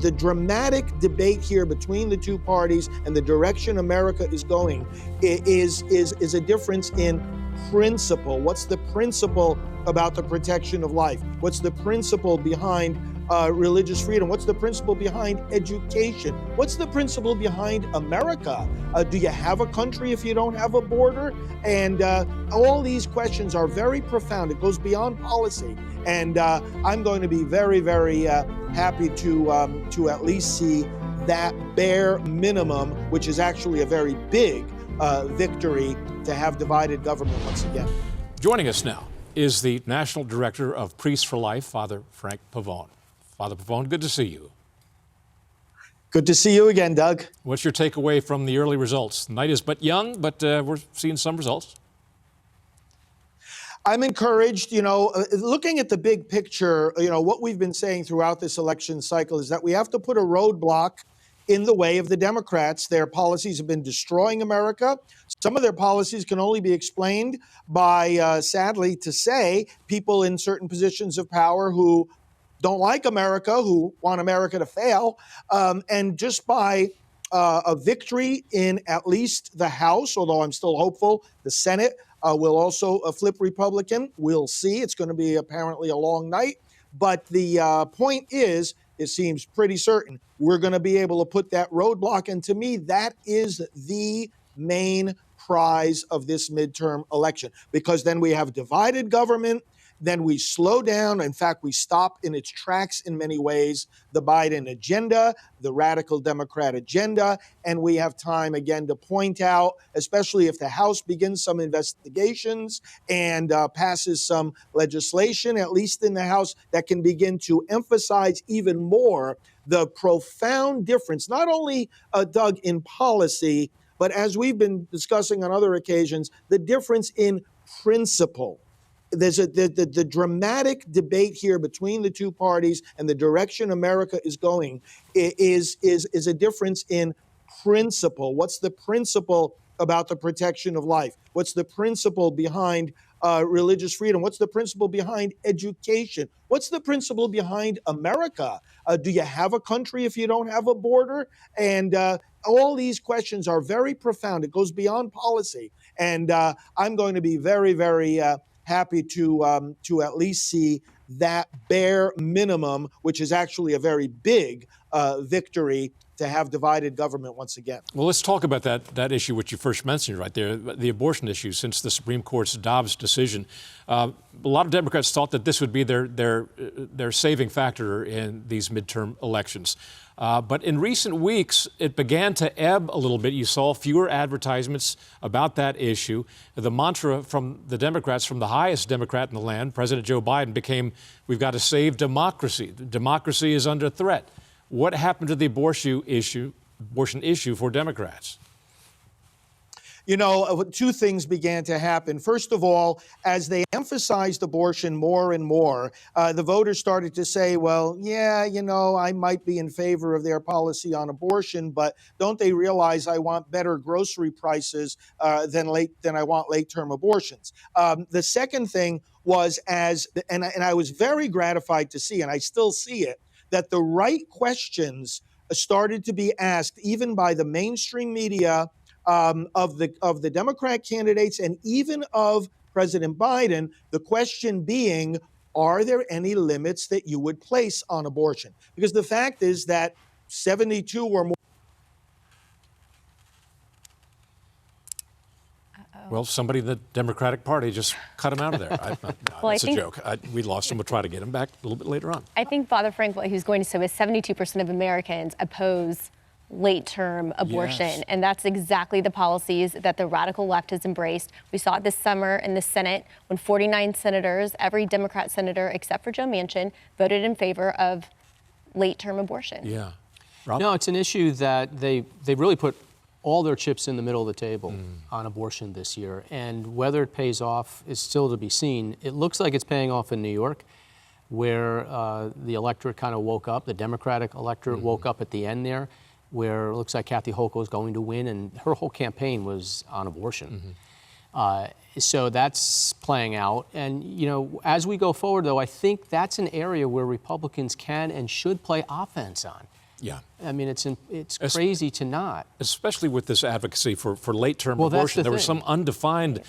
the dramatic debate here between the two parties and the direction America is going is a difference in principle. What's the principle about the protection of life? What's the principle behind religious freedom? What's the principle behind education? What's the principle behind America? Do you have a country if you don't have a border? And all these questions are very profound. It goes beyond policy. And I'm going to be very, very happy to at least see that bare minimum, which is actually a very big victory to have divided government once again. Joining us now is the National Director of Priests for Life, Father Frank Pavone. Father Pavone, good to see you. Good to see you again, Doug. What's your takeaway from the early results? The night is but young, but we're seeing some results. I'm encouraged, looking at the big picture, what we've been saying throughout this election cycle is that we have to put a roadblock in the way of the Democrats. Their policies have been destroying America. Some of their policies can only be explained by, sadly to say, people in certain positions of power who don't like America, who want America to fail, and just by a victory in at least the House, although I'm still hopeful the Senate will also flip Republican. We'll see. It's going to be apparently a long night. But the point is, it seems pretty certain we're going to be able to put that roadblock. And to me, that is the main prize of this midterm election, because then we have divided government. Then we slow down. In fact, we stop in its tracks in many ways the Biden agenda, the radical Democrat agenda, and we have time again to point out, especially if the House begins some investigations and passes some legislation, at least in the House, that can begin to emphasize even more the profound difference, not only, Doug, in policy, but as we've been discussing on other occasions, the difference in principle. There's the dramatic debate here between the two parties and the direction America is going is a difference in principle. What's the principle about the protection of life? What's the principle behind religious freedom? What's the principle behind education? What's the principle behind America? Do you have a country if you don't have a border? And all these questions are very profound. It goes beyond policy. And I'm going to be very, very happy to at least see that bare minimum, which is actually a very big victory to have divided government once again. Well, let's talk about that issue which you first mentioned right there, the abortion issue. Since the Supreme Court's Dobbs decision, a lot of Democrats thought that this would be their saving factor in these midterm elections. But in recent weeks, it began to ebb a little bit. You saw fewer advertisements about that issue. The mantra from the Democrats, from the highest Democrat in the land, President Joe Biden, became, we've got to save democracy. Democracy is under threat. What happened to the abortion issue for Democrats? Two things began to happen. First of all, as they emphasized abortion more and more, the voters started to say, well, yeah, I might be in favor of their policy on abortion, but don't they realize I want better grocery prices than I want late-term abortions? The second thing was and I was very gratified to see, and I still see it, that the right questions started to be asked even by the mainstream media of the Democrat candidates and even of President Biden, the question being, are there any limits that you would place on abortion? Because the fact is that 72 or more. Well, somebody in the Democratic Party just cut him out of there. It's a joke. We lost him. We'll try to get him back a little bit later on. I think Father Frank, what he was going to say was 72% of Americans oppose late-term abortion. Yes. And that's exactly the policies that the radical left has embraced. We saw it this summer in the Senate when 49 senators, every Democrat senator except for Joe Manchin, voted in favor of late-term abortion. Yeah. Rob? No, it's an issue that they really put all their chips in the middle of the table on abortion this year. And whether it pays off is still to be seen. It looks like it's paying off in New York, where the electorate kind of woke up. The Democratic electorate woke up at the end there, where it looks like Kathy Hochul is going to win, and her whole campaign was on abortion. So that's playing out. And, as we go forward, though, I think that's an area where Republicans can and should play offense on. Yeah. I mean, it's crazy to not. Especially with this advocacy for late-term Well, that's abortion. the There were thing. some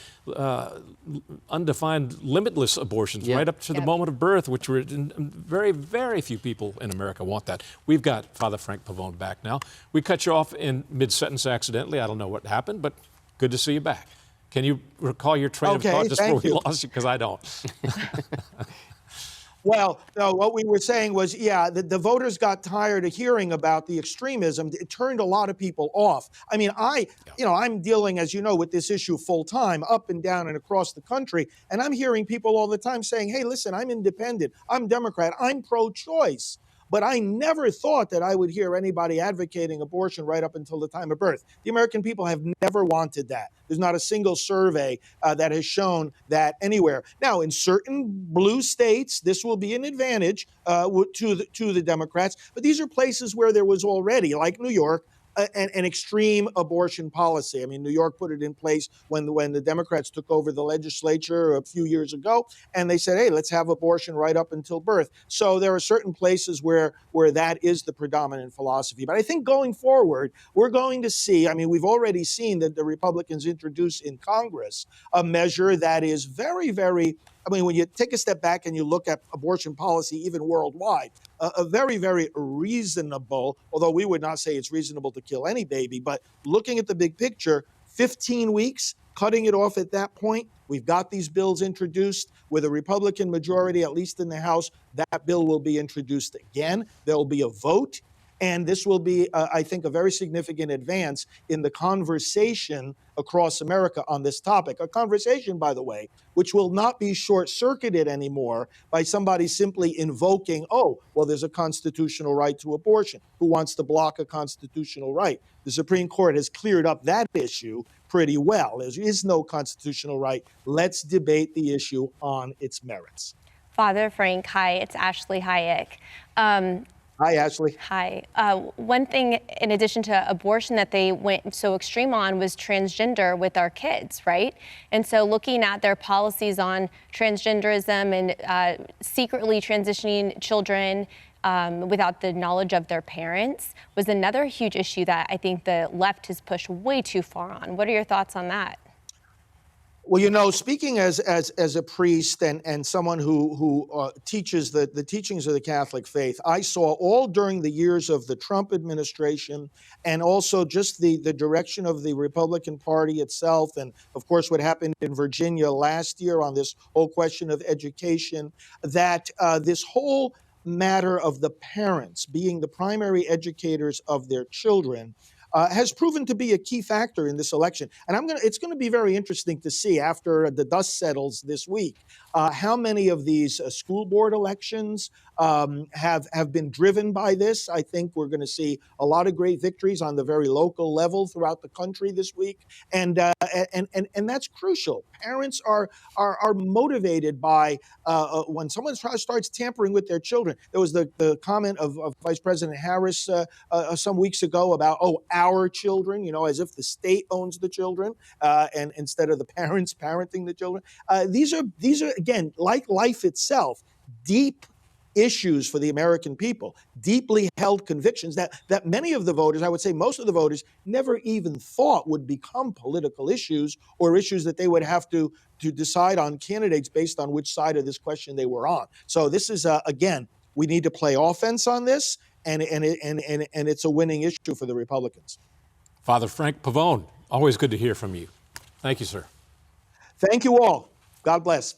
undefined, limitless abortions Yeah. right up to the moment of birth, which were very, very few people in America want that. We've got Father Frank Pavone back now. We cut you off in mid-sentence accidentally. I don't know what happened, but good to see you back. Can you recall your train of thought just where we lost you? Because I don't. Well, no, what we were saying was, yeah, the voters got tired of hearing about the extremism. It turned a lot of people off. I mean, I'm dealing, as you know, with this issue full time, up and down and across the country. And I'm hearing people all the time saying, hey, listen, I'm independent, I'm Democrat, I'm pro-choice. But I never thought that I would hear anybody advocating abortion right up until the time of birth. The American people have never wanted that. There's not a single survey that has shown that anywhere. Now, in certain blue states, this will be an advantage to the Democrats. But these are places where there was already, like New York, an extreme abortion policy. I mean, New York put it in place when the Democrats took over the legislature a few years ago, and they said, hey, let's have abortion right up until birth. So there are certain places where that is the predominant philosophy. But I think going forward, we're going to see, I mean, we've already seen that the Republicans introduce in Congress a measure that is very, very, I mean, when you take a step back and you look at abortion policy, even worldwide, a very, very reasonable, although we would not say it's reasonable to kill any baby, but looking at the big picture, 15 weeks, cutting it off at that point. We've got these bills introduced with a Republican majority, at least in the House. That bill will be introduced again. There'll be a vote. And this will be, I think, a very significant advance in the conversation across America on this topic. A conversation, by the way, which will not be short-circuited anymore by somebody simply invoking, oh, well, there's a constitutional right to abortion. Who wants to block a constitutional right? The Supreme Court has cleared up that issue pretty well. There is no constitutional right. Let's debate the issue on its merits. Father Frank, hi, it's Ashley Hayek. Hi, Ashley. Hi. One thing, in addition to abortion, that they went so extreme on was transgender with our kids, right? And so looking at their policies on transgenderism and secretly transitioning children without the knowledge of their parents was another huge issue that I think the left has pushed way too far on. What are your thoughts on that? Well, you know, speaking as a priest and someone who teaches the teachings of the Catholic faith, I saw all during the years of the Trump administration and also just the direction of the Republican Party itself, and of course what happened in Virginia last year on this whole question of education, that this whole matter of the parents being the primary educators of their children has proven to be a key factor in this election. And it's going to be very interesting to see after the dust settles this week how many of these school board elections have been driven by this. I think we're going to see a lot of great victories on the very local level throughout the country this week, and that's crucial. Parents are motivated by when someone starts tampering with their children. There was the comment of Vice President Harris some weeks ago about, oh, our children, you know, as if the state owns the children, and instead of the parents parenting the children. These are again, like life itself, deep issues for the American people, deeply held convictions that many of the voters, I would say most of the voters, never even thought would become political issues or issues that they would have to decide on candidates based on which side of this question they were on. So this is, again, we need to play offense on this, and it's a winning issue for the Republicans. Father Frank Pavone, always good to hear from you. Thank you, sir. Thank you all. God bless.